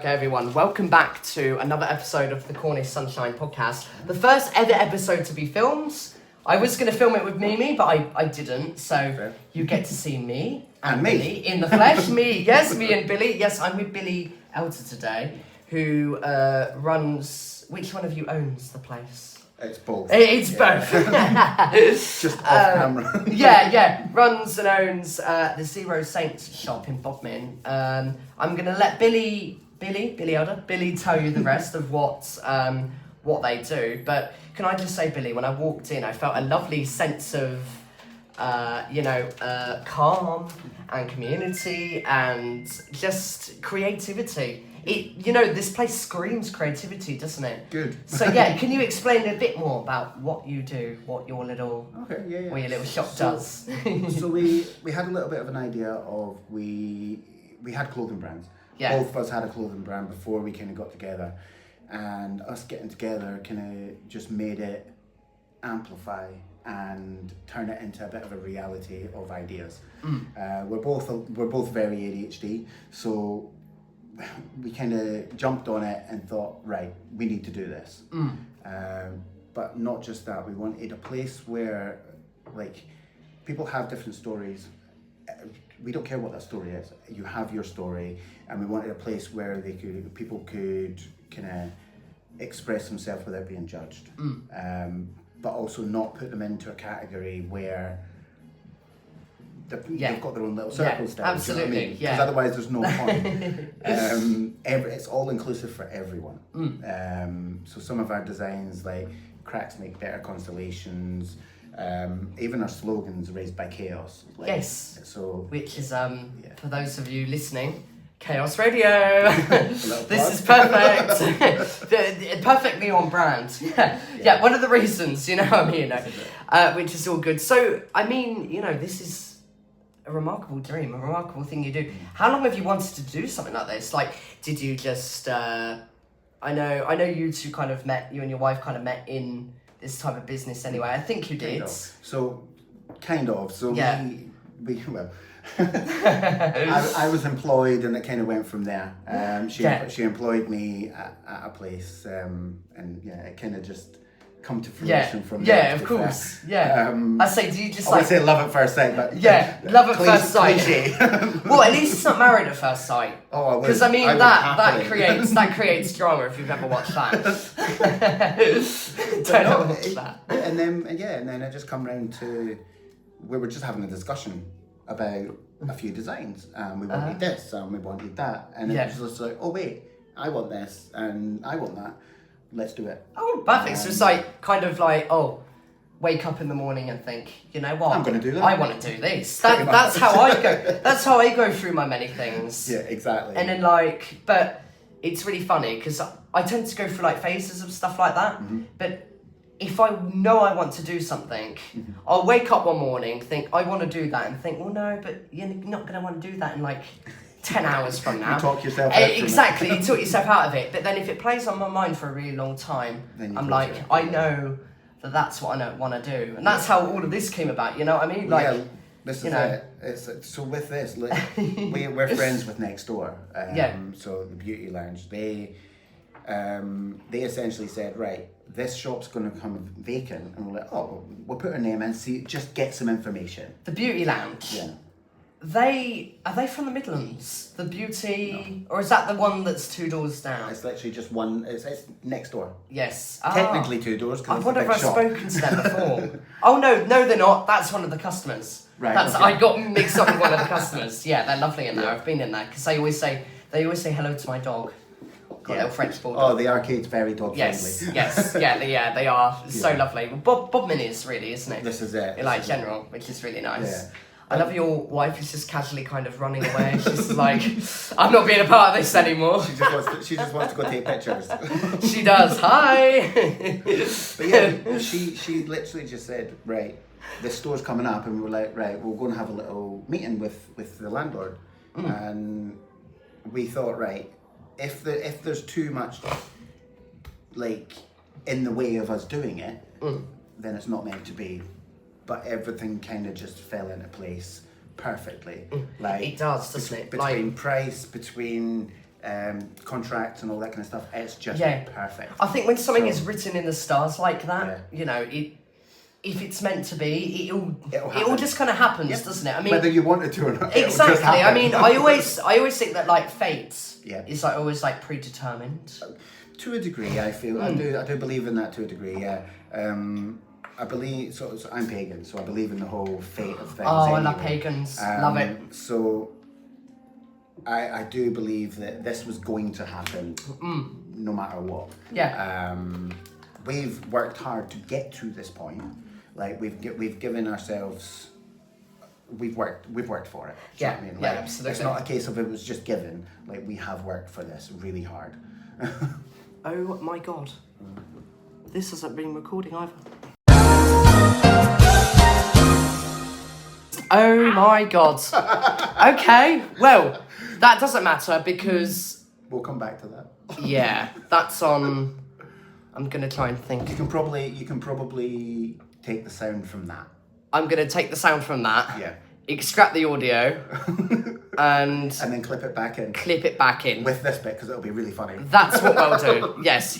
Okay, everyone, welcome back to another episode of the Cornish Sunshine Podcast. The first ever episode to be filmed. I was going to film it with Mimi, but I didn't, so you get to see me and Billy in the flesh. Me and Billy. Yes, I'm with Billy Elter today, who runs... Which one of you owns the place? It's both. It's both. Just off camera. Runs and owns the Zero Saints shop in Bodmin. I'm going to let Billy Elder tell you the rest of what they do. But can I just say, Billy, when I walked in, I felt a lovely sense of, calm and community and just creativity. This place screams creativity, doesn't it? Good. So yeah, can you explain a bit more about what you do, what your little what your little shop does? So we had a little bit of an idea of we had clothing brands. Yeah. Both of us had a clothing brand before we kind of got together, and us getting together kind of just made it amplify and turn it into a bit of a reality of ideas. We're both very ADHD, so we kind of jumped on it and thought, right, we need to do this. But not just that, we wanted a place where, like, people have different stories. We don't care what that story is. You have your story, and we wanted a place where people could kind of express themselves without being judged, but also not put them into a category where they've got their own little circles down. Absolutely, Because otherwise there's no point. It's all inclusive for everyone. So some of our designs, like cracks make better constellations, even our slogans raised by chaos. Yes. So which is for those of you listening, Chaos Radio. This is perfect. Perfectly on brand. Yeah. One of the reasons, which is all good. So I mean, this is a remarkable dream, a remarkable thing you do. How long have you wanted to do something like this? Like, did you just? I know you two kind of met. You and your wife kind of met in this type of business anyway. I think you did. Kind of. So yeah. we I was employed, and it kind of went from there. She employed me at a place, and it kind of just come to fruition from there. Yeah, of course. Yeah. I say, do you just I say love at first sight, but love at first sight. Cliche. Well, at least it's not married at first sight. Oh, because I mean that creates drama if you've ever watched that. Don't watch that. And then it just come round to we were just having a discussion about a few designs, and we wanted this and we wanted that, and it was just like, oh wait, I want this and I want that. Let's do it. Oh, perfect. So it's like kind of like, wake up in the morning and think, you know what? I'm going to do that. I want to do this. That's how I go. That's how I go through my many things. Yeah, exactly. And then but it's really funny because I tend to go through like phases of stuff like that. Mm-hmm. But if I know I want to do something, I'll wake up one morning, think I want to do that, and think, well, no, but you're not going to want to do that in like 10 hours from now. You talk yourself out of it. Exactly, you talk yourself out of it. But then if it plays on my mind for a really long time, I'm like, I know that's what I want to do. And that's how all of this came about, you know what I mean? Like, yeah, this is it. So with this, we're friends with Next Door. So the Beauty Lounge, they essentially said, right, this shop's going to come vacant. And we're like, we'll put our name in, just get some information. The Beauty Lounge? Yeah. Are they from the Midlands? The Beauty, or is that the one that's 2 doors down? It's literally just one. It's Next Door. Yes. Technically 2 doors. I wonder if I've spoken to them before. Oh no, they're not. That's one of the customers. Right. I got mixed up with one of the customers. Yeah, they're lovely in there. I've been in there because they always say hello to my dog. Got a little French bulldog. Oh, the arcade's very dog friendly. Yes, they are so lovely. Well, Bodmin is really, isn't it? This is it. In general, which is really nice. Yeah. I love your wife is just casually kind of running away. She's like, I'm not being a part of this anymore. She just wants to go take pictures. She does. Hi. But yeah, she literally just said, right, this store's coming up, and we were like, right, we're going to have a little meeting with the landlord, and we thought, right, if there's too much like in the way of us doing it, then it's not meant to be. But everything kind of just fell into place perfectly. Like it does, doesn't it? Between price, between contracts and all that kind of stuff. It's just perfect. I think when something is written in the stars like that, you know, if it's meant to be, it all just kind of happens, doesn't it? I mean, whether you want it to or not. Exactly. I mean, I always think that like fate is like always like predetermined. To a degree, I feel I do believe in that to a degree. Yeah. I believe so. I'm pagan, so I believe in the whole fate of things. Oh, I love pagans. Love it. So I do believe that this was going to happen, no matter what. Yeah. We've worked hard to get to this point. Like we've given ourselves. We've worked for it. Do you know what I mean? Like, absolutely. It's not a case of it was just given. Like we have worked for this really hard. Oh my God. This hasn't been recording either. Oh my God. Okay, well, that doesn't matter because... We'll come back to that. Yeah, that's on... I'm going to try and think. You can probably take the sound from that. I'm going to take the sound from that. Yeah. Extract the audio. and then clip it back in. Clip it back in. With this bit, because it'll be really funny. That's what we'll do. Yes.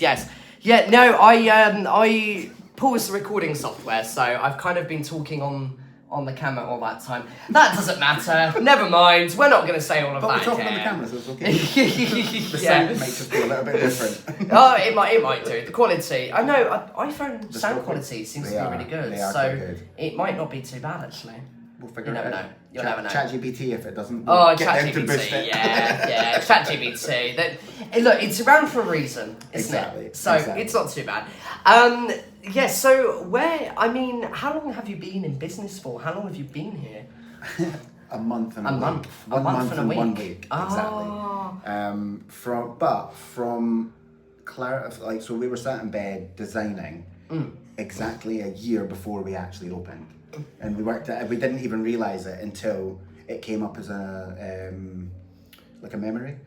Yeah, no, I paused the recording software, so I've kind of been talking on the camera all that time. That doesn't matter. Never mind. We're not going to say all of that. But we're talking on the camera, so it's okay. The sound makes it feel a little bit different. Oh, it might do. The quality. I know, iPhone sound quality seems to be really good. They are so good. It might not be too bad, actually. We'll figure it out. You'll never know. ChatGPT, if it doesn't. Oh, ChatGPT. Yeah. ChatGPT. Look, it's around for a reason, isn't it? So it's not too bad. So how long have you been in business for? How long have you been here? A month and a week. One month and 1 week. Exactly. So we were sat in bed designing exactly a year before we actually opened. And we worked at it. We didn't even realise it until it came up as a memory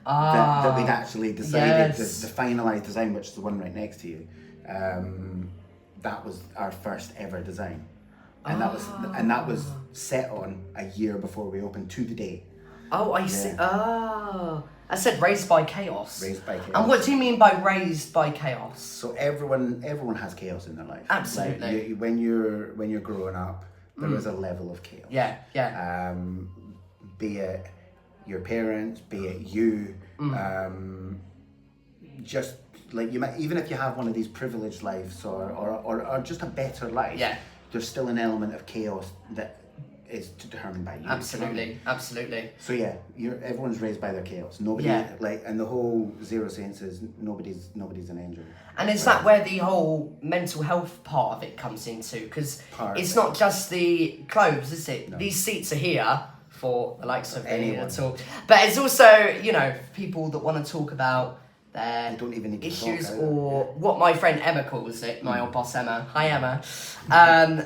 that we'd actually decided the finalised design, which is the one right next to you. That was our first ever design, and that was set on a year before we opened to the date. Oh, I see. Oh, I said raised by chaos. Raised by chaos. And what do you mean by raised by chaos? So everyone has chaos in their life. Absolutely. Like when you're growing up, there is a level of chaos. Yeah. Be it your parents, be it you, just like you might, even if you have one of these privileged lives or just a better life, there's still an element of chaos that is determined by you. Absolutely. So everyone's raised by their chaos. Nobody and the whole zero sense is nobody's an angel. And is that where the whole mental health part of it comes into? Because it's not just the clothes, is it? No. These seats are here for the likes of anyone to talk, but it's also people that want to talk about their don't even need issues or what my friend Emma calls it, my old boss Emma, hi Emma,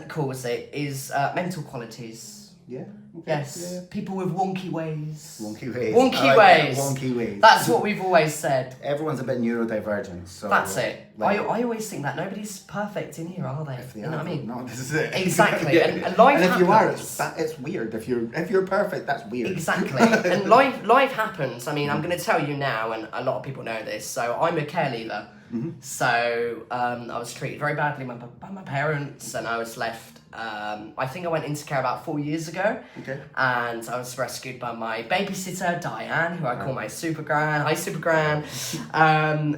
calls it is mental qualities. Yeah. Okay. Yes. Yeah. People with wonky ways. Wonky ways. Wonky ways. That's what we've always said. Everyone's a bit neurodivergent, so that's it. I always think that nobody's perfect in here, are they? If they you know what I mean? No, this is it. Exactly. And life happens. If you are, it's weird. If you're perfect, that's weird. Exactly. And life happens. I mean, I'm going to tell you now, and a lot of people know this. So I'm a care leaver. Mm-hmm. So I was treated very badly by my parents, and I was left. I think I went into care about 4 years ago. Okay. And I was rescued by my babysitter, Diane, who I call my super gran. Hi, super gran.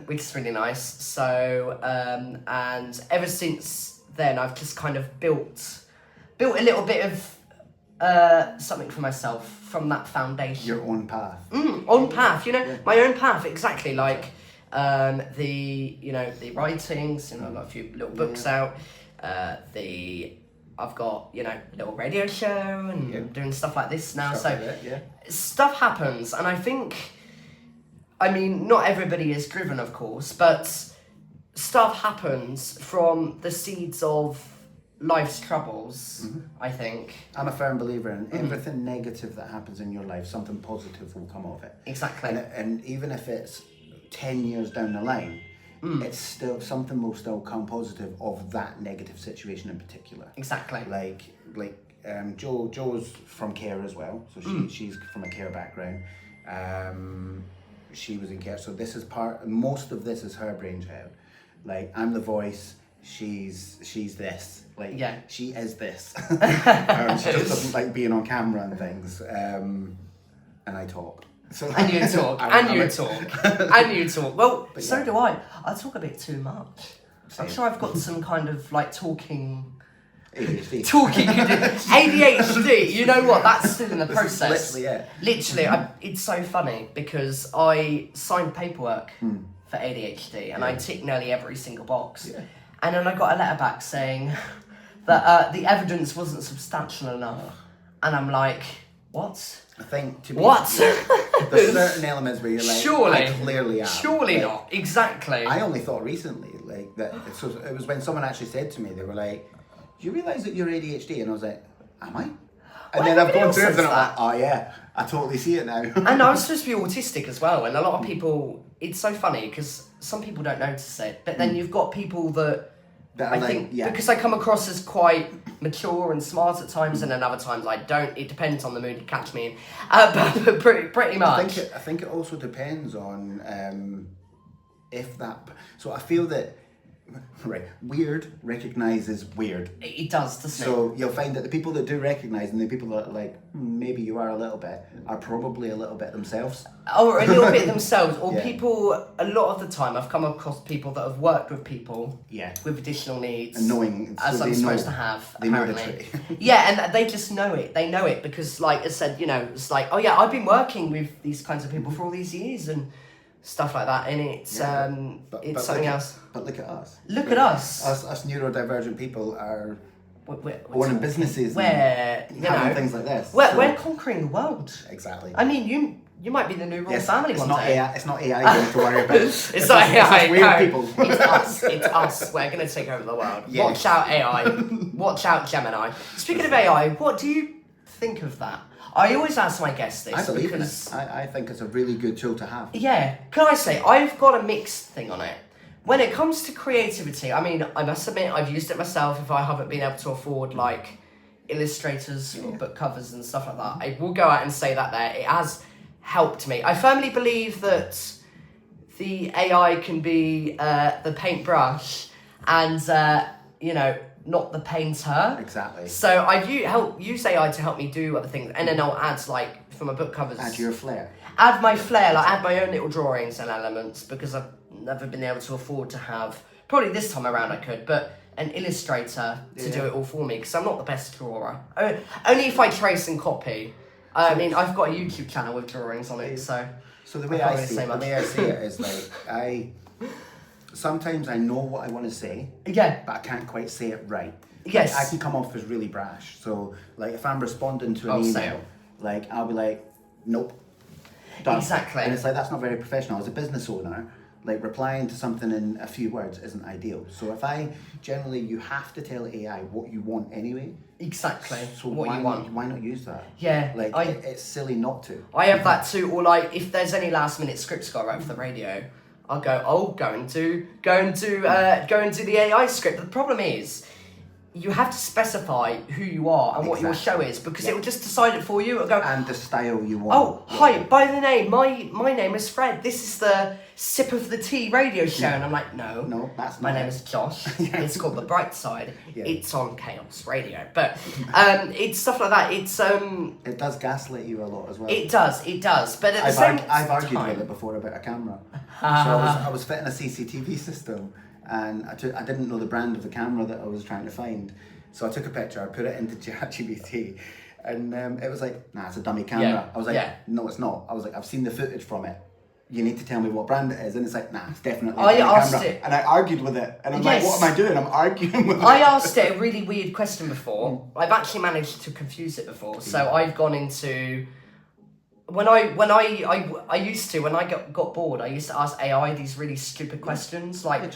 Which is really nice. So, and ever since then, I've just kind of built a little bit of something for myself from that foundation. Your own path. Own path, my own path, exactly. Like the writings, I've got a few little books out. I've got, a little radio show and doing stuff like this now. Stuff happens. And I think, not everybody is driven, of course, but stuff happens from the seeds of life's troubles, I think. I'm a firm believer in everything negative that happens in your life, something positive will come of it. Exactly. And even if it's 10 years down the line, it's still something will still come positive of that negative situation in particular. Exactly. Like Joe's from care as well, so she's from a care background. she was in chaos. So this is most of this is her brainchild. Like, I'm the voice, she's this. Like, she is this. She just doesn't like being on camera and things. And I talk. So, and you talk, and you talk, and you talk. Well, but so do I. I talk a bit too much. Same. I'm sure I've got some kind of like talking ADHD. You know what? That's still in the process. Literally, it's so funny because I signed paperwork for ADHD and I ticked nearly every single box, and then I got a letter back saying that the evidence wasn't substantial enough, and I'm like, what? I think there's certain elements where you're like, surely, I clearly am. Surely like, not. Exactly. I only thought recently, like that. So it was when someone actually said to me, they were like, "Do you realise that you're ADHD?" And I was like, "Am I?" And then I've gone through it and I'm like, "Oh yeah, I totally see it now." And I was supposed to be autistic as well, and a lot of people. It's so funny because some people don't notice it, but then you've got people that I think because I come across as quite mature and smart at times, and then other times I don't. It depends on the mood you catch me in, but pretty much. I think it also depends on if that. So I feel that weird recognises weird. It does, doesn't it? So you'll find that the people that do recognise and the people that are like maybe you are a little bit are probably a little bit themselves. Or a little bit themselves, or people. A lot of the time, I've come across people that have worked with people with additional needs, and knowing as I'm supposed to have. They apparently. know the trick. And they just know it. They know it because, like I said, it's like, oh yeah, I've been working with these kinds of people for all these years and stuff like that, and it's it's something else. But look at us. Look at us. Us neurodivergent people are owning businesses where and having things like this. We're conquering the world. Exactly. I mean, you might be the new royal family one day. It's not AI you have to worry about. It's not AI. It's weird people. It's us. It's us. We're going to take over the world. Yes. Watch out, AI. Watch out, Gemini. Speaking of AI, what do you think of that? I always ask my guests this. I believe in it. I think it's a really good tool to have. Yeah. Can I say, I've got a mixed thing on it. When it comes to creativity, I mean, I must admit, I've used it myself if I haven't been able to afford, like, illustrators or book covers and stuff like that. I will go out and say that there. It has helped me. I firmly believe that the AI can be the paintbrush and, not the painter. Exactly. So I use AI to help me do other things, and then I'll add, like, for my book covers. Add your flair. Add my flair, like add my own little drawings and elements, because I've never been able to afford to have, probably this time around I could, but an illustrator to do it all for me, because I'm not the best drawer. Only if I trace and copy. I mean, I've got a YouTube channel with drawings on it, so... So the way I see it is, like, sometimes I know what I want to say, but I can't quite say it right. Yes. Like, I can come off as really brash. So, like, if I'm responding to an email, like, I'll be like, nope. Done. Exactly. And it's like, that's not very professional. As a business owner, like, replying to something in a few words isn't ideal. So you have to tell AI what you want anyway. Exactly. So what you want. Why not use that? Yeah. Like, it's silly not to. I have that too. Or, like, if there's any last minute scripts got right for the radio, I'll go into the AI script. The problem is, you have to specify who you are and what your show is, because it will just decide it for you. It'll go, and the style you want. Oh, hi, by the name, my name is Fred. This is the Sip of the Tea radio show. And I'm like, no, that's not my name is Josh. It's called The Bright Side. It's on Chaos Radio. But it's stuff like that. It's it does gaslight you a lot as well. It does. But at the same time, I've argued with it before about a camera. So I was fitting a CCTV system, and I didn't know the brand of the camera that I was trying to find. So I took a picture, I put it into ChatGPT, and it was like, nah, it's a dummy camera. I was like, no, it's not. I was like, I've seen the footage from it. You need to tell me what brand it is. And it's like, nah, it's definitely a dummy camera. And I argued with it. And I'm like, what am I doing? I'm arguing with it. I asked it a really weird question before. I've actually managed to confuse it before. So I've gone into... When I got bored, I used to ask AI these really stupid questions, like,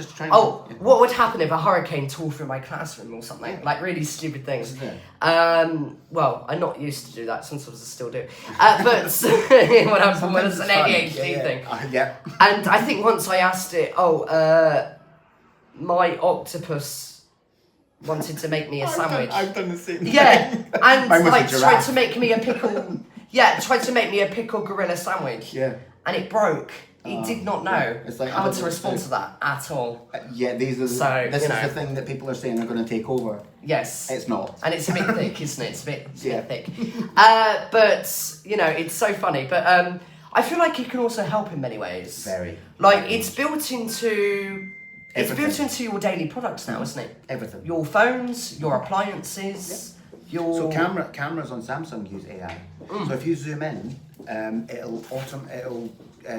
what would happen if a hurricane tore through my classroom or something, like really stupid things. Well, I'm not used to do that, sometimes I still do, but when it's an ADHD thing. And I think once I asked it, my octopus wanted to make me a sandwich. I've done the same thing. Yeah, and like tried to make me a pickle. Yeah, tried to make me a pickle gorilla sandwich. Yeah. and it broke. It did not know It's like how to respond to that at all. This is the thing that people are saying are going to take over. Yes. It's not. And it's a bit thick, isn't it? It's a bit thick. But, you know, it's so funny. But I feel like it can also help in many ways. Very. Like, it's built into... It's Everything. built into your daily products now, isn't it? Everything. Your phones, your appliances, your... So cameras on Samsung use AI. So if you zoom in, it'll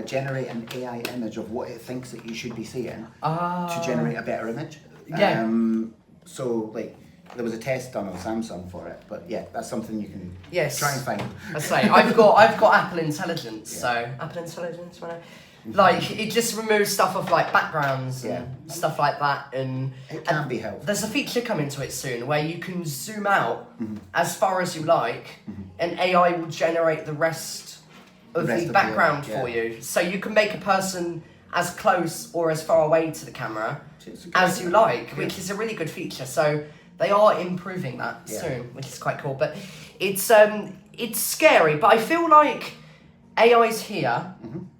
generate an AI image of what it thinks that you should be seeing to generate a better image. Yeah. So like there was a test done on Samsung for it, but yeah, that's something you can try and find. I say I've got Apple Intelligence, so Apple Intelligence, like it just removes stuff off like backgrounds and stuff like that, and it can be helpful. There's a feature coming to it soon where you can zoom out as far as you like, and AI will generate the rest of the background for you, so you can make a person as close or as far away to the camera as you like, which is a really good feature. So they are improving that soon, which is quite cool. But it's scary, but I feel like AI's here,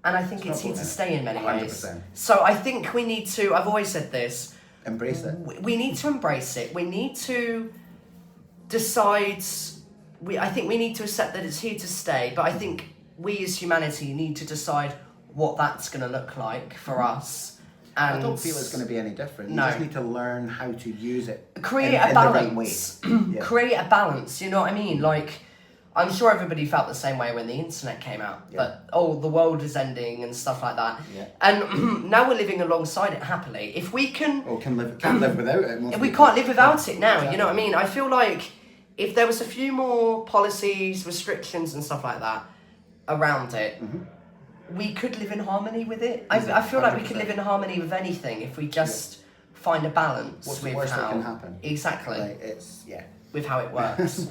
and I think it's here to stay in many 100%. ways. So I think we need to, I've always said this, embrace it. We need to embrace it. We need to decide, I think we need to accept that it's here to stay, but I think we as humanity need to decide what that's going to look like for us. And I don't feel it's going to be any different. No. You just need to learn how to use it. Create in a balance. The right way. Create a balance, you know what I mean? Like, I'm sure everybody felt the same way when the internet came out. That, the world is ending and stuff like that. Yeah. And now we're living alongside it happily. If we can... Or can't live without it. We can't live without it now, you know what I mean? I feel like if there was a few more policies, restrictions and stuff like that around it, we could live in harmony with it. I feel like we could live in harmony with anything if we just find a balance. What's with the worst how that can happen? Exactly. Like, with how it works.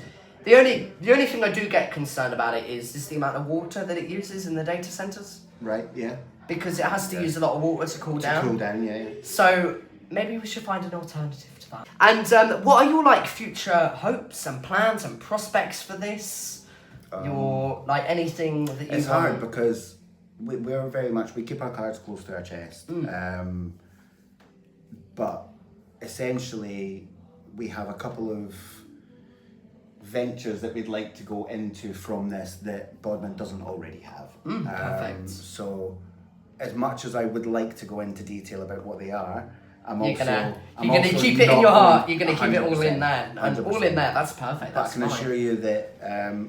The only thing I do get concerned about it is the amount of water that it uses in the data centers. Right, yeah. Because it has to use a lot of water to cool down. To cool down, yeah. So maybe we should find an alternative to that. And what are your like future hopes and plans and prospects for this? Your like anything that you It's hard because we're very much, we keep our cards close to our chest. But essentially we have a couple of ventures that we'd like to go into from this that Bodmin doesn't already have. Perfect. So as much as I would like to go into detail about what they are, you're gonna keep it in your heart. You're gonna keep it all in there, and 100%. all in there. That's perfect. That's I can fine. assure you that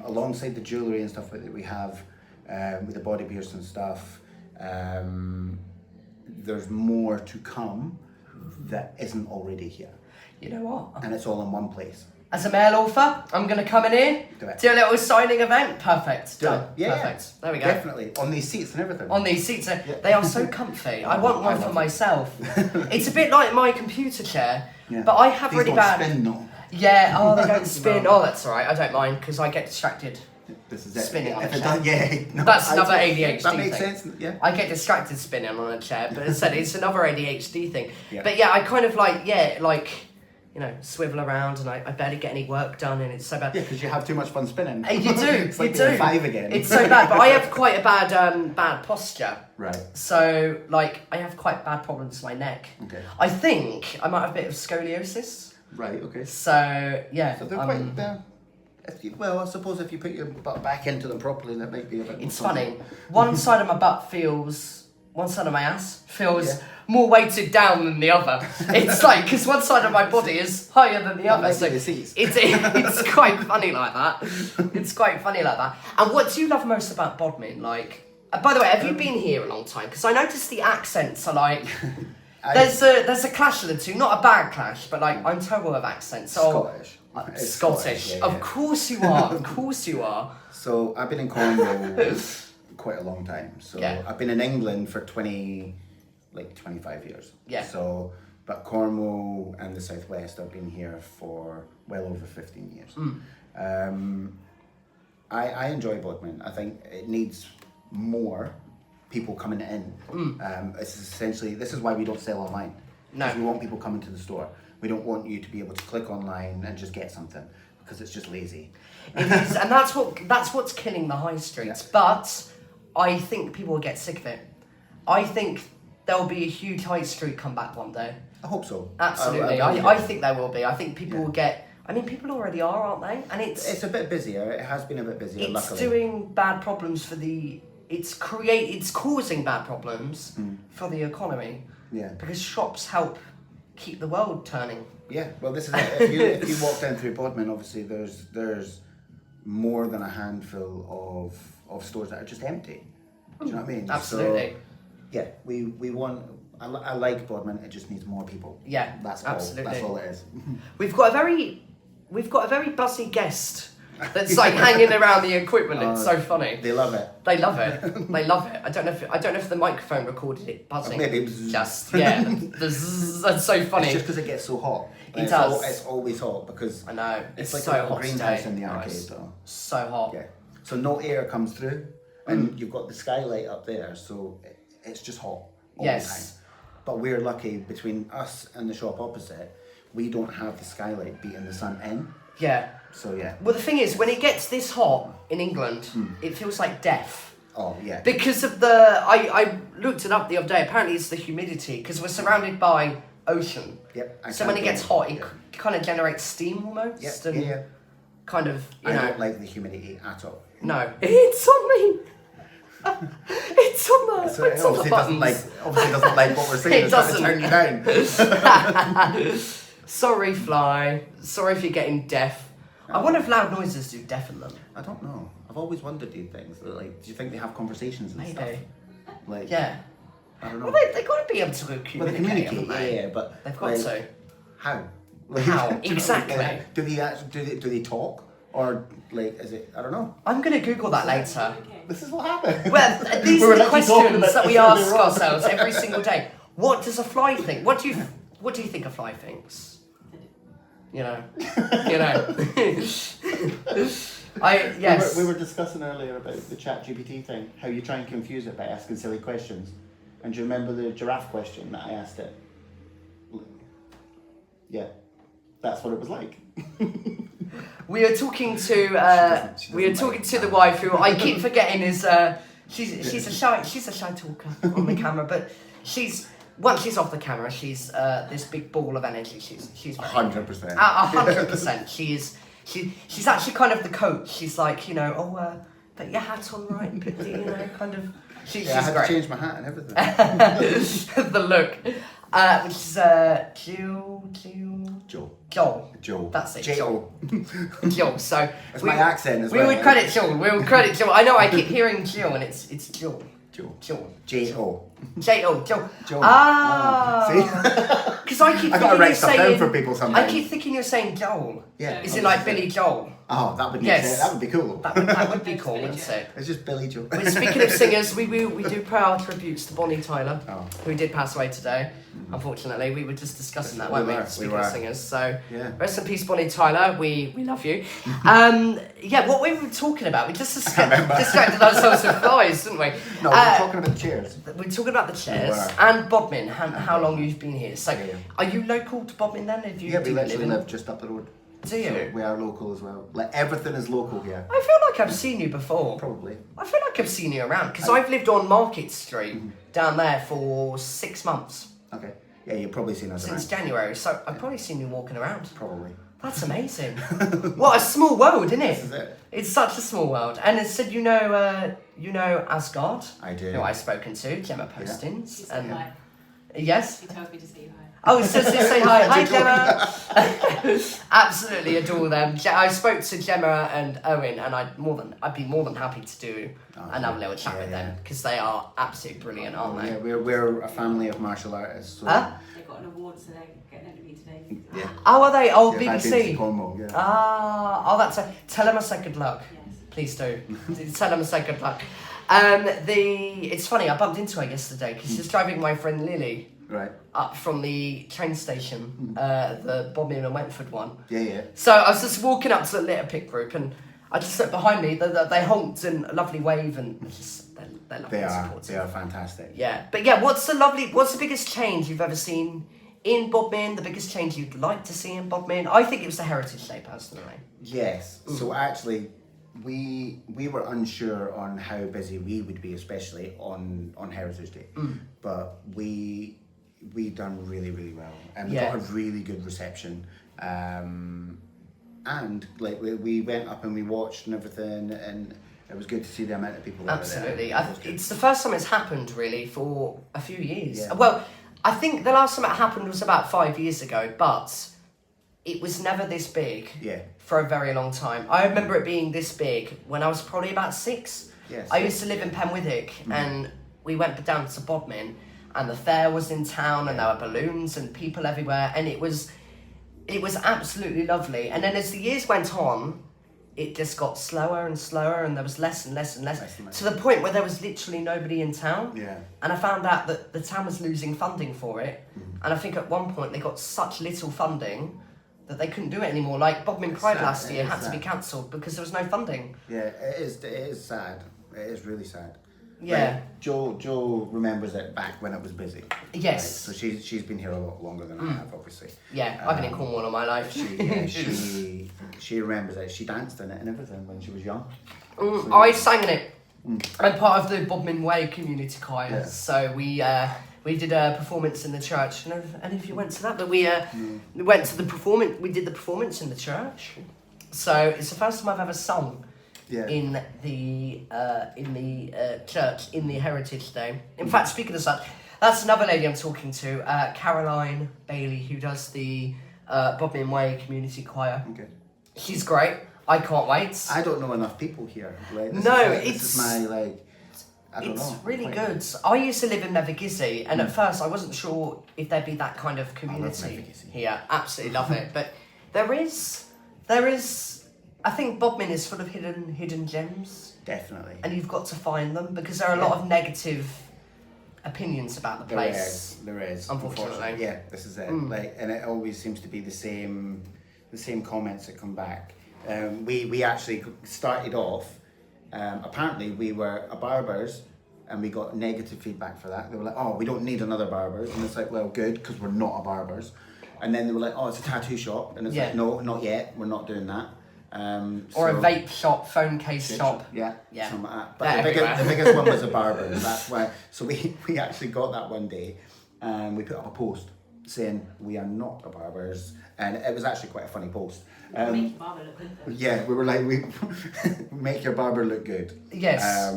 alongside the jewellery and stuff that we have, with the body piercing stuff, there's more to come that isn't already here. You know what? And it's all in one place. As a male author, I'm going to come in here, do a little signing event. Perfect. Done. Yeah, perfect. There we go. Definitely. On these seats and everything. On these seats. They are so comfy. I want one for myself. It's a bit like my computer chair, but I have really bad... Spin, no. Yeah, they don't spin. No. Oh, that's all right. I don't mind because I get distracted. This is it. Spinning on a chair. That's another ADHD That makes thing. sense, yeah. I get distracted spinning on a chair, but as I said, it's another ADHD thing. Yeah. But yeah, I kind of swivel around and I barely get any work done and it's so bad. Yeah, because you have too much fun spinning. You do, it's like you do. 5 again. It's so bad, but I have quite a bad posture. Right. So, I have quite bad problems with my neck. Okay. I think I might have a bit of scoliosis. Right, okay. So, yeah. So they're quite... well, I suppose if you put your butt back into them properly, that might be a bit... It's funny. One side of my butt one side of my ass feels more weighted down than the other. It's because one side of my body is higher than the other. So it's quite funny like that. It's quite funny like that. And what do you love most about Bodmin? By the way, have you been here a long time? Because I noticed the accents are there's a clash of the two. Not a bad clash, but I'm terrible with accents. So Scottish. Scottish. Yeah. Of course you are. Of course you are. So I've been in Cornwall quite a long time. So I've been in England for 25 years. Yeah. So, but Cornwall and the Southwest, I've been here for well over 15 years. I enjoy Bodmin. I think it needs more people coming in. It's essentially, this is why we don't sell online. No. Because we want people coming to the store. We don't want you to be able to click online and just get something because it's just lazy. It is, and that's what's killing the high streets. Yeah. But I think people will get sick of it. I think there'll be a huge high street comeback one day. I hope so. Absolutely. I think there will be. I think people will get... I mean, people already are, aren't they? And it's a bit busier. It has been a bit busier, it's luckily. doing bad problems for the... It's causing bad problems for the economy. Yeah. Because shops help keep the world turning. Yeah, well, this is it. If you walk down through Bodmin, obviously there's more than a handful of stores that are just empty. Do you know what I mean? Absolutely. So, yeah, we want... I like Bodmin. It just needs more people. Yeah, that's absolutely. All. That's all it is. We've got a very buzzy guest that's like hanging around the equipment. It's so funny. They love it. They love it. They love it. I don't know if the microphone recorded it buzzing. Maybe just the zzz, that's so funny. It's just because it gets so hot. It does. It's always hot because I know it's like so a hot greenhouse today. in the arcade though. So hot. Yeah. So no air comes through, and you've got the skylight up there, so it's just hot all the time. But we're lucky, between us and the shop opposite, we don't have the skylight beating the sun in. Yeah. So yeah. Well, the thing is, when it gets this hot in England, it feels like death. Oh yeah. Because of I looked it up the other day. Apparently, it's the humidity because we're surrounded by ocean. Yep. So when it gets hot, it kind of generates steam almost. Yep. And Yeah. kind of, I don't like the humidity at all. No, it's on me. It's on the. So it's on the buttons. Obviously doesn't like what we're saying. It doesn't. Turn you down. Sorry, Fly. Sorry if you're getting deaf. I wonder if loud noises do deafen them. I don't know. I've always wondered these things. Like, do you think they have conversations and stuff? Maybe. Like, Yeah. I don't know. Well, they got to be able to communicate. Well, they communicate, haven't they? yeah, but They've got to. How? How? Do you know, Exactly. like, do they actually do they talk, or like is it? I don't know. I'm gonna Google that later. This is what happened. Well, these We are were the actually talking questions about that we this ask earlier on. ourselves every single day. What does a fly think? What do you think a fly thinks? You know. Yes. We were discussing earlier about the ChatGPT thing. How you try and confuse it by asking silly questions. And do you remember the giraffe question that I asked it? Yeah, that's what it was like. We are talking to she doesn't talking like to the that. wife who I keep forgetting is she's a shy talker on the camera, but once she's off the camera, she's this big ball of energy. She's 100%. 100%. She's actually kind of the coach. She's like, put your hat on right, put the, kind of. She's I had great. to change my hat and everything. The look, which is Joel. That's it. Joel. Joel. So It's my accent as we well. would credit Joel. We would credit Joel. I know. I keep hearing Joel, and it's Joel. Joel. Joel. J-O. Joel. Joel. Ah. See? Because I keep I gotta thinking write you're stuff down saying. for people sometimes. I keep thinking you're saying Joel. Yeah. Is it like Billy Joel? Oh, that would be Yes. that would be cool. That would be cool, wouldn't it? It's just Billy Joel. But speaking of singers, we do pay our tributes to Bonnie Tyler, who did pass away today. Unfortunately, we were just discussing that, weren't we? Speaking of singers, so rest in peace, Bonnie Tyler. We love you. What we were talking about, we just distracted ourselves with flies, didn't we? No, we're talking about the chairs. We're talking about the chairs We were. and Bodmin. How long you've been here? So, are you local to Bodmin then? We literally live just up the road. Do you? So we are local as well. Like everything is local here. I feel like I've seen you before. Probably. I feel like I've seen you around because I've lived on Market Street down there for 6 months Okay. Yeah, you've probably seen us since around. January, so I've probably seen you walking around. Probably. That's amazing. What a small world, isn't it? This is it. It's such a small world. And it said you know Asgard. I do. Who I've spoken to, Gemma Postins. She said hi. Yes. She tells me to say hi. Oh, so say hi. Hi, Gemma. Absolutely adore them. I spoke to Gemma and Owen, and I'd be more than happy to do another little chat with them because they are absolutely brilliant, aren't they? Yeah, we're a family of martial artists. So They got an award, so they're getting an interview today. yeah. Oh, are they? Oh, Yeah, BBC. Cornwall, yeah. That's tell them I said good luck. Yes. Please do. Tell them I said good luck. It's funny. I bumped into her yesterday because she's driving my friend Lily Right. up from the train station, the Bodmin and Wentford one. Yeah. So I was just walking up to the litter pick group, and I just looked behind me. They honked in a lovely wave, and they're lovely and supportive. They are fantastic. Yeah, but yeah, what's the biggest change you've ever seen in Bodmin? The biggest change you'd like to see in Bodmin? I think it was the Heritage Day, personally. Yes. So actually, we were unsure on how busy we would be, especially on Heritage Day, but we done really, really well, and we got a really good reception, and like we went up and we watched and everything, and it was good to see the amount of people that were there. Absolutely. It's the first time it's happened really for a few years. Yeah. Well, I think the last time it happened was about 5 years ago, but it was never this big for a very long time. I remember it being this big when I was probably about 6. Yes. I used to live in Penwithwick, and we went down to Bodmin, and the fair was in town, and there were balloons and people everywhere, and it was absolutely lovely. And then as the years went on, it just got slower and slower, and there was less and less and less, to the point where there was literally nobody in town. Yeah. And I found out that the town was losing funding for it, and I think at one point they got such little funding that they couldn't do it anymore. Like Bodmin Pride last year had to be cancelled because there was no funding. Yeah, it is sad. It is really sad. Yeah. Like, Jo remembers it back when it was busy. Yes. Right? So she's been here a lot longer than I have, obviously. Yeah, I've been in Cornwall all my life. She remembers it. She danced in it and everything when she was young. I sang in it. I'm part of the Bodmin Way community choir, so we did a performance in the church. I don't know if any of you went to that, but we went to the performance. We did the performance in the church, so it's the first time I've ever sung in the church in the Heritage Day. In fact, speaking of such, that's another lady I'm talking to, Caroline Bailey, who does the Bodmin Way community choir. Okay. She's great. I can't wait. I don't know enough people here. Like, this is my like. I don't know. It's really good. I used to live in Nevergizzy, and at first I wasn't sure if there'd be that kind of community here. Absolutely love it. But there is. I think Bodmin is full of hidden gems. Definitely. And you've got to find them, because there are a lot of negative opinions about the place. There is. Unfortunately. Yeah, this is it. Like, and it always seems to be the same comments that come back. We actually started off. Apparently we were a Barbers, and we got negative feedback for that. They were like, "Oh, we don't need another Barbers," and it's like, "Well, good, because we're not a Barbers." And then they were like, "Oh, it's a tattoo shop," and it's like, "No, not yet. We're not doing that." Or a vape shop, phone case shop. Yeah. Something like that. But the biggest one was a Barbers. That's why. So we actually got that one day, and we put up a post saying we are not a Barbers, and it was actually quite a funny post. Make your barber look good though. Yeah, we were like, we make your barber look good. Yes.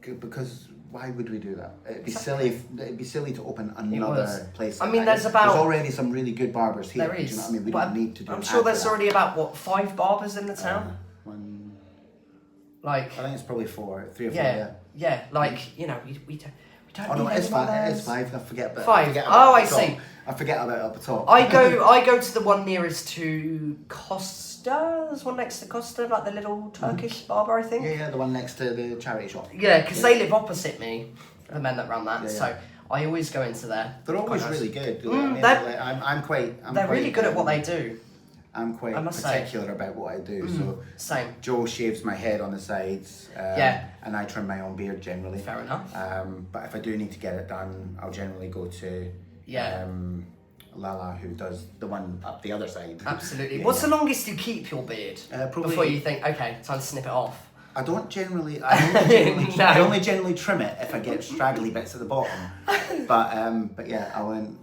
Because why would we do that? It'd be silly. It'd be silly to open another place. I mean, there's there's already some really good barbers here. There is. Do you know what I mean? We don't need to do. I'm sure there's already about 5 barbers in the town. One. Like. I think it's probably 4, 3 or 4. Yeah. Like, you know, we don't. Oh no, it's 5. It is 5. I forget. But 5. I see. I forget about it at the top. I go to the one nearest to Costa. There's one next to Costa, like the little Turkish barber, I think. Yeah, the one next to the charity shop. Yeah, because they live opposite me, the men that run that. So I always go into there. They're always really good. They're really good at what they do. I'm quite particular about what I do. So same. Joe shaves my head on the sides. And I trim my own beard generally. Fair enough. But if I do need to get it done, I'll generally go to Lala, who does the one up the other side. Absolutely. What's the longest you keep your beard before you think, okay, time to snip it off? I don't generally. I only generally trim it if I get straggly bits at the bottom. But yeah,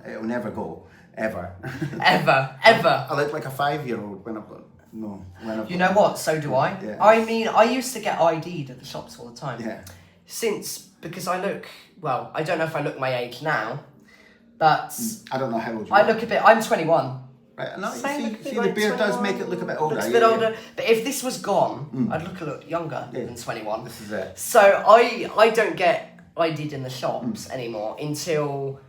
it'll never go. Ever. Ever. I look like a 5-year-old when I've got You know what? So do I. Yeah. I mean, I used to get ID'd at the shops all the time. Yeah. Because I look, well, I don't know if I look my age now, but I don't know how old you are. I look a bit. I'm 21. Right. No, Same, you see the beard does make it look a bit older. Looks a bit older. But if this was gone, I'd look a lot younger than 21. This is it. So I don't get ID'd in the shops anymore until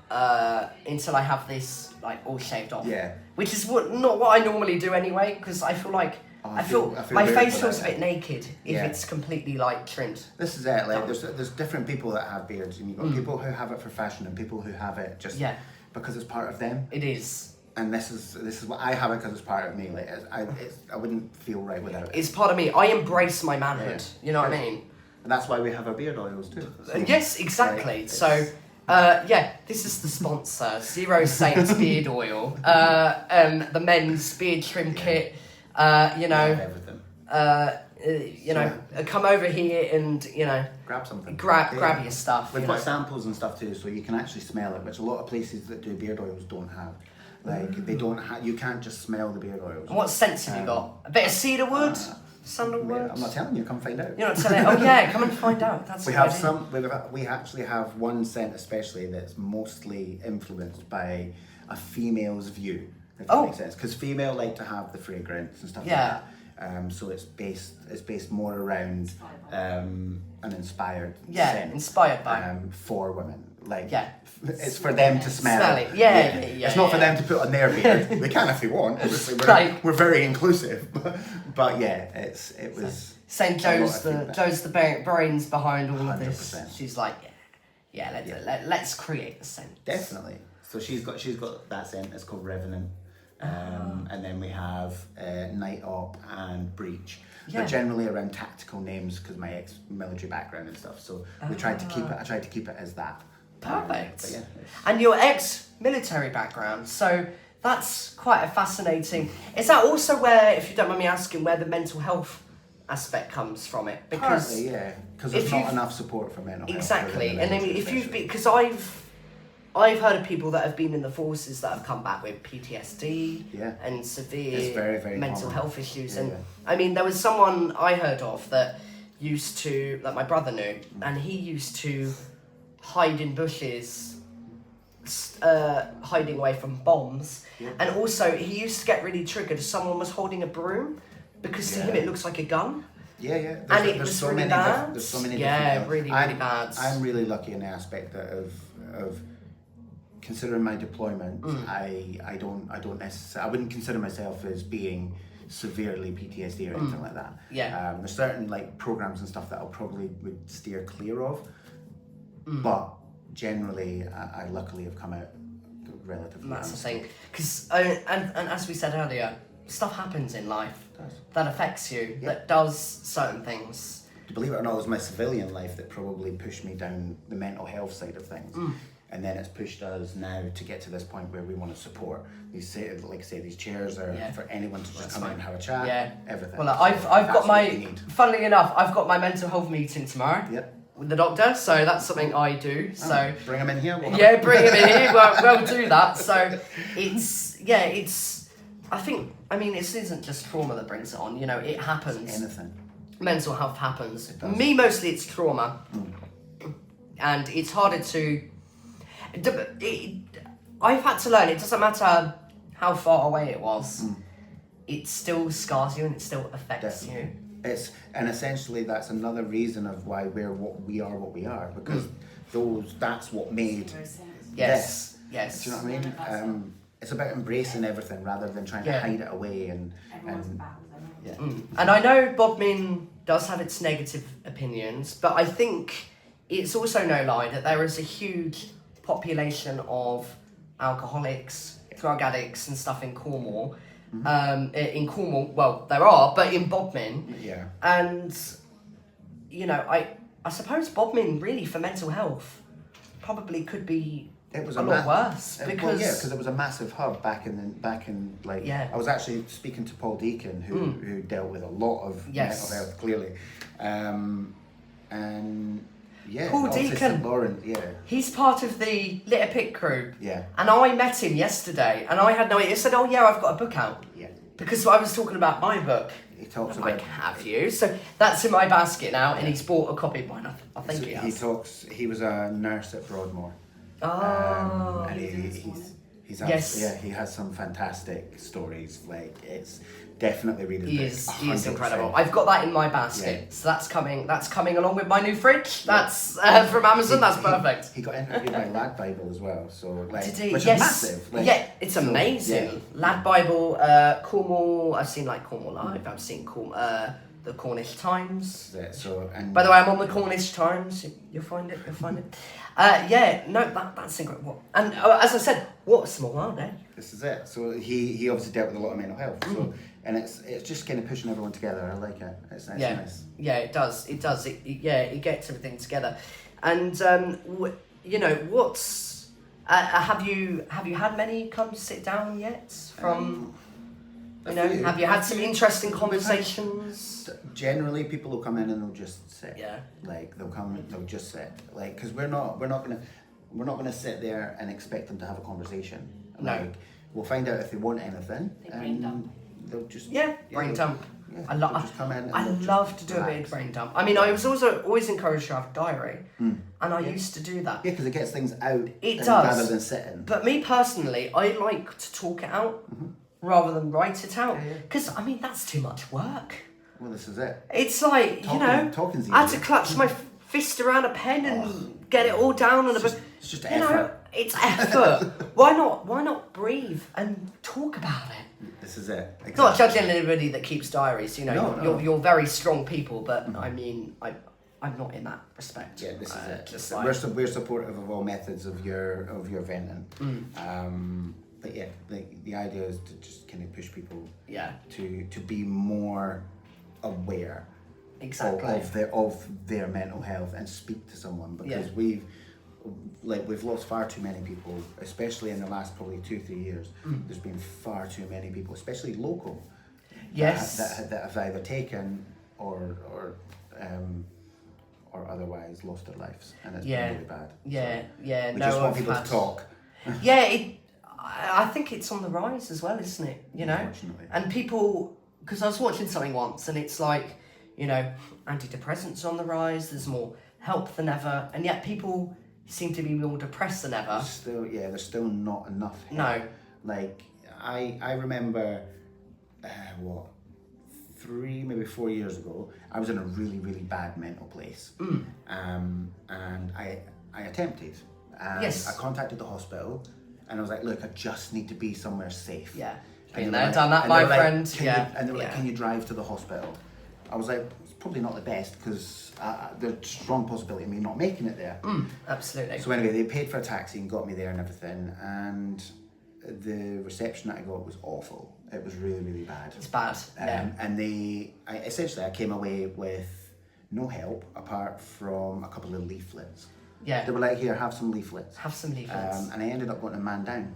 I have this like all shaved off. Yeah. Which is not what I normally do anyway, because I feel like I feel my face feels a bit naked if it's completely like trimmed. This is it. Like there's different people that have beards, and you've got people who have it for fashion and people who have it just because it's part of them. It is. And this is what I have it because it's part of me. Like I wouldn't feel right without it. It's part of me. I embrace my manhood. Yeah. You know what I mean? And that's why we have our beard oils too. So, yes, exactly. This is the sponsor, Zero Saints Beard Oil, the men's beard trim kit, everything. come over here and, grab something. Grab your stuff. We've got samples and stuff too, so you can actually smell it, which a lot of places that do beard oils don't have. Like, they don't have, you can't just smell the beard oils. And what scents have you got? A bit of cedarwood? Sandalwood? I'm not telling you, come find out. You're not telling Oh yeah, come and find out. That's we have we actually have one scent especially that's mostly influenced by a female's view, if that makes sense. Because female like to have the fragrance and stuff like that. So it's based more around an inspired scent. Inspired by for women. Like it's for them to smell it. It's not for them to put on their beard. They can if they want. Obviously, we're very inclusive. But it was. St. Joe's the brains behind all of this. 100%. She's like, let's create the scent. Definitely. So she's got that scent. It's called Revenant. And then we have Night Op and Breach. They're generally around tactical names because my ex-military background and stuff. So I tried to keep it as that. Perfect. And your ex-military background, so that's quite a fascinating. Is that also where, if you don't mind me asking, where the mental health aspect comes from it? Because partly, because there's not enough support for mental health. Exactly, and then because I've heard of people that have been in the forces that have come back with PTSD and severe very, very mental common. health issues. I mean, there was someone I heard of that my brother knew, and he used to hide in bushes, hiding away from bombs. And also, he used to get really triggered if someone was holding a broom, because to him it looks like a gun. And it was so really bad. There's so many really bad. I'm really lucky in the aspect of considering my deployment. I don't necessarily. I wouldn't consider myself as being severely PTSD or anything like that. There's certain like programs and stuff that I probably would steer clear of, but generally, I luckily have come out relatively. That's the thing, because and as we said earlier, stuff happens in life that affects you, that does certain things. Believe it or not, it was my civilian life that probably pushed me down the mental health side of things. And then it's pushed us now to get to this point where we want to support these, these chairs are for anyone to just come in and have a chat. Everything. Well, I've got my. Funnily enough, I've got my mental health meeting tomorrow. With the doctor, so that's something I do. So bring him in here. Bring him in here. We'll do that. So it's. I mean, it isn't just trauma that brings it on. It happens. Anything. Mental health happens. Me, mostly it's trauma, and it's harder to. I've had to learn. It doesn't matter how far away it was. It still scars you and it still affects you. And essentially that's another reason of why we're what we are, because that's what made yes. Do you know what I mean? It's about embracing everything rather than trying to hide it away and And I know Bodmin does have its negative opinions, but I think it's also no lie that there is a huge population of alcoholics, drug addicts and stuff in Cornwall. In Cornwall, well, there are, but in Bodmin. And, I suppose Bodmin really for mental health probably could be a lot worse. Because it was a massive hub back in I was actually speaking to Paul Deacon who dealt with a lot of mental health clearly. Paul Deacon, Lauren, he's part of the Litter Pit crew. Yeah. And I met him yesterday, and I had no idea. He said, I've got a book out. Yeah. Because I was talking about my book. He talks I'm about... like, have you? So that's in my basket now, and he's bought a copy of mine. I think he has. He was a nurse at Broadmoor. And he has some fantastic stories. Like, it's definitely reading. He is incredible. I've got that in my basket, so that's coming along with my new fridge. That's from Amazon. That's perfect. He got interviewed by Lad Bible as well, so which is massive. Like, it's amazing. Lad Bible, Cornwall. I've seen Cornwall Live. I've seen the Cornish Times. By the way, I'm on the Cornish Times. You'll find it. That's incredible. And as I said, what a small world, eh? This is it. So he obviously dealt with a lot of mental health. So and it's just kind of pushing everyone together. I like it. It's nice. Yeah, it does. It gets everything together. And what's have you had many come sit down yet from? You know, have you had some interesting conversations? Generally, people will come in and they'll just sit. Yeah. Like they'll come, they'll just sit. Like, because we're not gonna sit there and expect them to have a conversation. No. Like, we'll find out if they want anything. They brain dump. They'll just brain dump. Yeah, I they'll just come in and I they'll just love to do a bit relax. of brain dump. I mean, I was also always encouraged to have a diary, and I used to do that. Yeah, because it gets things out. It does. Rather than sitting. But me personally, I like to talk it out rather than write it out, because I mean that's too much work. Well, this is it. It's like Talking's I had to easy. clutch my fist around a pen and get it all down on a book. It's just You effort. know, it's effort. Why not breathe and talk about it? This is it. Exactly. Not judging anybody that keeps diaries, you know, No. you're very strong people, but I mean, I'm not in that respect. Yeah, this is it. Just We're, like, we're supportive of all methods of your venting. But yeah, the idea is to just kind of push people to be more aware exactly. of their mental health and speak to someone, because we've lost far too many people, especially in the last probably 2-3 years. There's been far too many people, especially local, that have either taken or otherwise lost their lives, and it's been really bad. We just want people to talk. I think it's on the rise as well, isn't it? You know, Unfortunately. and people, because I was watching something once, and it's like, you know, antidepressants on the rise. There's more help than ever, and yet people seem to be more depressed than ever. There's still not enough help. No. Like, I remember, 3, maybe 4 years ago, I was in a really, really bad mental place. And I attempted. And I contacted the hospital, and I was like, look, I just need to be somewhere safe. Yeah. And Been they there, were done that, and my they were like, friend. And they were like, can you drive to the hospital? I was like, it's probably not the best, because there's a strong possibility of me not making it there. Absolutely. So anyway, they paid for a taxi and got me there and everything, and the reception that I got was awful. It was really, really bad. It's bad. And I came away with no help apart from a couple of leaflets. Yeah. They were like, here, have some leaflets. Have some leaflets. And I ended up going to Man Down,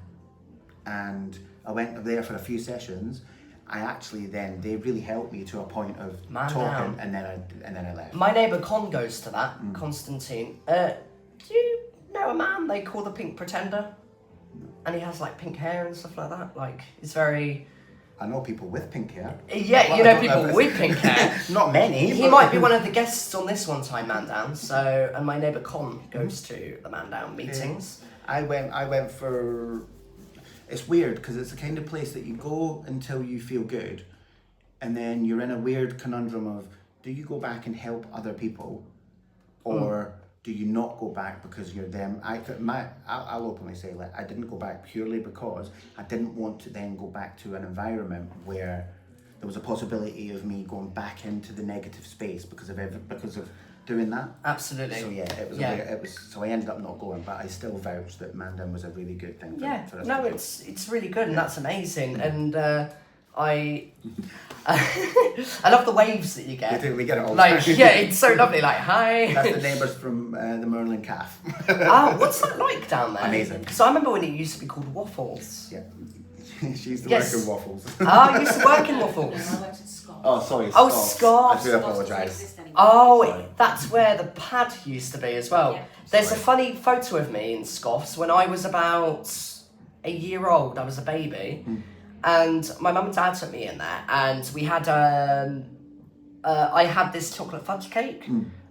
and I went there for a few sessions. They really helped me to a point of Man talking, Down. and then I left. My neighbour Con goes to that, Constantine. Do you know a man they call the Pink Pretender? And he has like pink hair and stuff like that. Like, it's very... I know people with pink hair. Yeah, you know people with pink hair. Not many. He might be one of the guests on this one time, Man Down. So, and my neighbour Con goes to the Man Down meetings. I went for... It's weird, because it's the kind of place that you go until you feel good, and then you're in a weird conundrum of, do you go back and help other people, or do you not go back because you're them? I'll openly say, like, I didn't go back purely because I didn't want to then go back to an environment where there was a possibility of me going back into the negative space because of doing that. Absolutely. So yeah, it was. So I ended up not going, but I still vouch that Mandan was a really good thing. For us to do. It's really good, and that's amazing. And I love the waves that you get. We get it all. Like, yeah, it's so lovely. Like, hi. That's the neighbours from the Merlin Calf. Oh, what's that like down there? Amazing. Because I remember when it used to be called Waffles. Yeah, she used to Yes. work in Waffles. I used to work in Waffles. I worked at Scott. Oh, sorry. Oh, Scots. Scots. I do Scott doesn't apologise. exist anymore. Oh, Sorry. that's where the pad used to be as well. Yeah. There's Sorry. a funny photo of me in Scoffs when I was about a year old. I was a baby, and my mum and dad took me in there, and we had I had this chocolate fudge cake,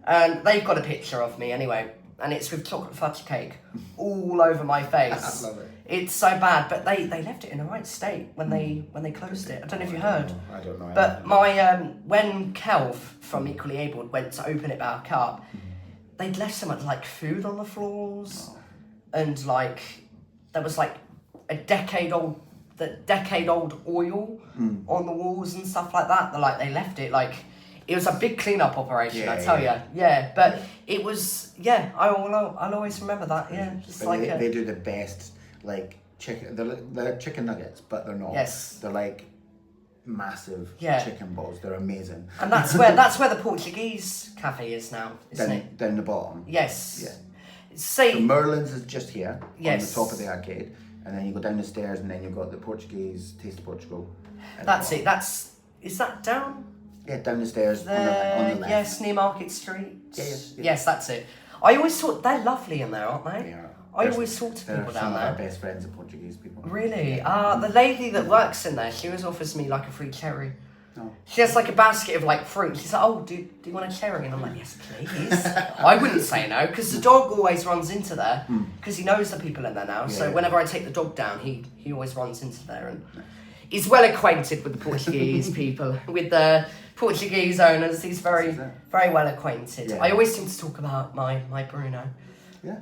and they've got a picture of me anyway, and it's with chocolate fudge cake all over my face. I love it. It's so bad, but they left it in the right state when they closed it. I don't know if you heard. I don't know. But my when Kelv from Equally Abled went to open it back up, they'd left so much like food on the floors, and like there was like a decade old oil on the walls and stuff like that. They left it like it was a big cleanup operation. I tell you, But it was I'll always remember that. Yeah, just But like they do the best chicken. They're chicken nuggets, but they're not. Yes. They're like massive chicken balls. They're amazing. and that's where the Portuguese cafe is now, isn't it? Down the bottom. Yes. Yeah. Say So Merlin's is just here Yes. on the top of the arcade. and then you go down the stairs, and then you've got the Portuguese Taste of Portugal. That's it. Is that down? Yeah, down the stairs on the left. Yes, near Market Street. Yeah. Yes, that's it. I always thought they're lovely in there, aren't they? Yeah. I always talk to people down Some of there. our best friends are Portuguese people. Really? The lady that works in there, she always offers me like a free cherry. Oh. She has like a basket of like fruit. She's like, oh, do you want a cherry? And I'm like, yes, please. I wouldn't say no, because the dog always runs into there, because he knows the people in there now. So whenever I take the dog down, he always runs into there. And he's well acquainted with the Portuguese people, with the Portuguese owners. He's very, very well acquainted. Yeah. I always seem to talk about my Bruno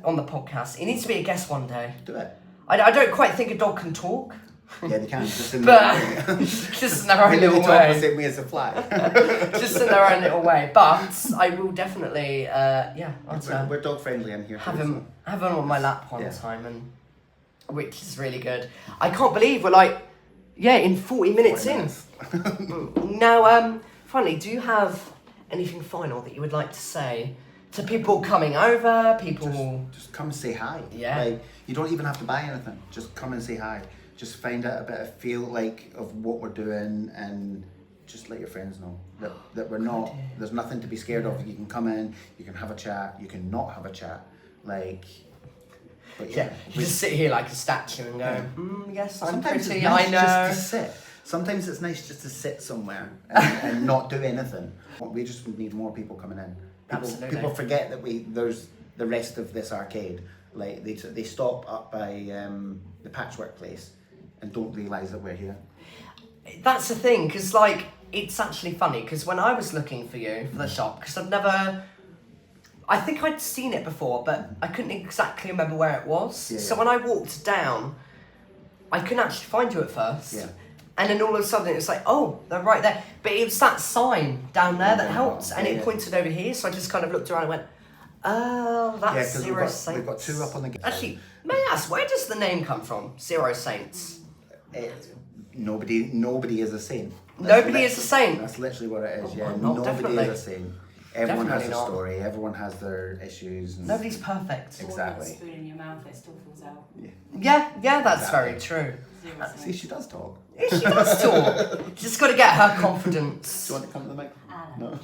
on the podcast. He needs to be a guest one day. Do it. I don't quite think a dog can talk. Yeah, they can. Just in Just in their own little way. They me as a fly. Just in their own little way. But I will definitely, We're dog friendly in here. have him on my lap one time, and which is really good. I can't believe we're like, in 40 minutes in. Now, finally, do you have anything final that you would like to say to people coming over? Just come and say hi. Yeah. Like, you don't even have to buy anything. Just come and say hi. Just find out a bit of feel of what we're doing, and just let your friends know that we're not. There's nothing to be scared of. You can come in. You can have a chat. You can not have a chat. Like. But you just sit here like a statue and go, yes, I'm Sometimes pretty, it's nice I know. just to sit. Sometimes it's nice just to sit somewhere and not do anything. We just need more people coming in. People forget that there's the rest of this arcade. Like they stop up by the Patchwork place and don't realise that we're here. That's the thing, because like it's actually funny, because when I was looking for you for the shop, because I think I'd seen it before, but I couldn't exactly remember where it was. So when I walked down, I couldn't actually find you at first. Yeah. And then all of a sudden it was like, oh, they're right there. But it was that sign down there that helped, and it pointed over here, so I just kind of looked around and went, oh, that's Zero Saints. We've got two up on the... Actually, may I ask, where does the name come from, Zero Saints? Nobody is a saint. Nobody is a saint? That's literally what it is, Nobody is a saint. Everyone Definitely has a not. story, everyone has their issues. And Nobody's perfect. Exactly. Spoon in your mouth, it still falls out. Yeah, that's very true. See, she does talk. Yeah, she does talk. Just got to get her confidence. Do you want to come to the mic? No.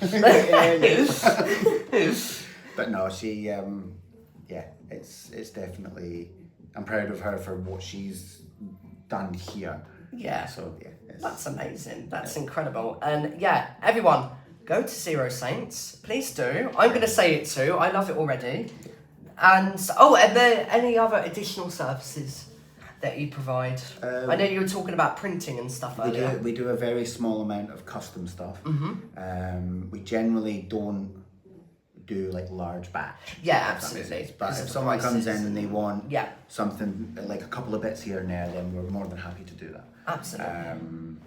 But no, she, it's definitely, I'm proud of her for what she's done here. Yeah. So, that's amazing. That's incredible. And everyone, go to Zero Saints. Please do. I'm going to say it too. I love it already. And, are there any other additional services that you provide? I know you were talking about printing and stuff earlier. We do a very small amount of custom stuff. Mm-hmm. We generally don't do like large batch. Yeah, absolutely. But if someone comes in and they want something like a couple of bits here and there, then we're more than happy to do that. Absolutely.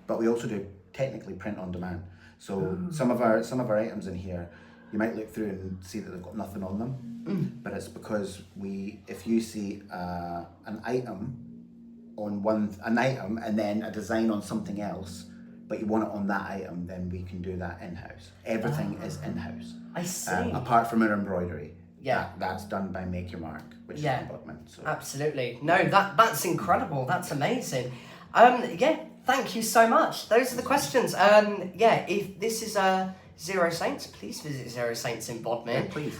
But we also do technically print on demand. So some of our items in here, you might look through and see that they've got nothing on them, but it's because if you see an item and then a design on something else, but you want it on that item, then we can do that in-house. Everything is in-house. I see. Apart from our embroidery. Yeah. That's done by Make Your Mark, which is in Bodmin. So. Absolutely. No, that's incredible. That's amazing. Thank you so much. Those are the questions. If this is Zero Saints, please visit Zero Saints in Bodmin. Yeah, please.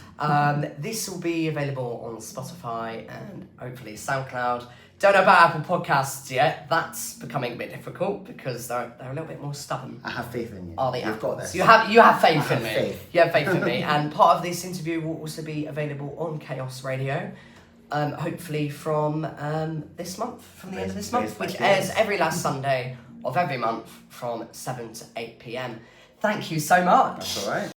This will be available on Spotify and hopefully SoundCloud. Don't know about Apple Podcasts yet. That's becoming a bit difficult because they're a little bit more stubborn. I have faith in you. You've got this. You have faith in me. Faith. You have faith in me. And part of this interview will also be available on Chaos Radio. Hopefully from this month, from the end of this month, which airs every last Sunday of every month from 7 to 8 p.m. Thank you so much. That's all right.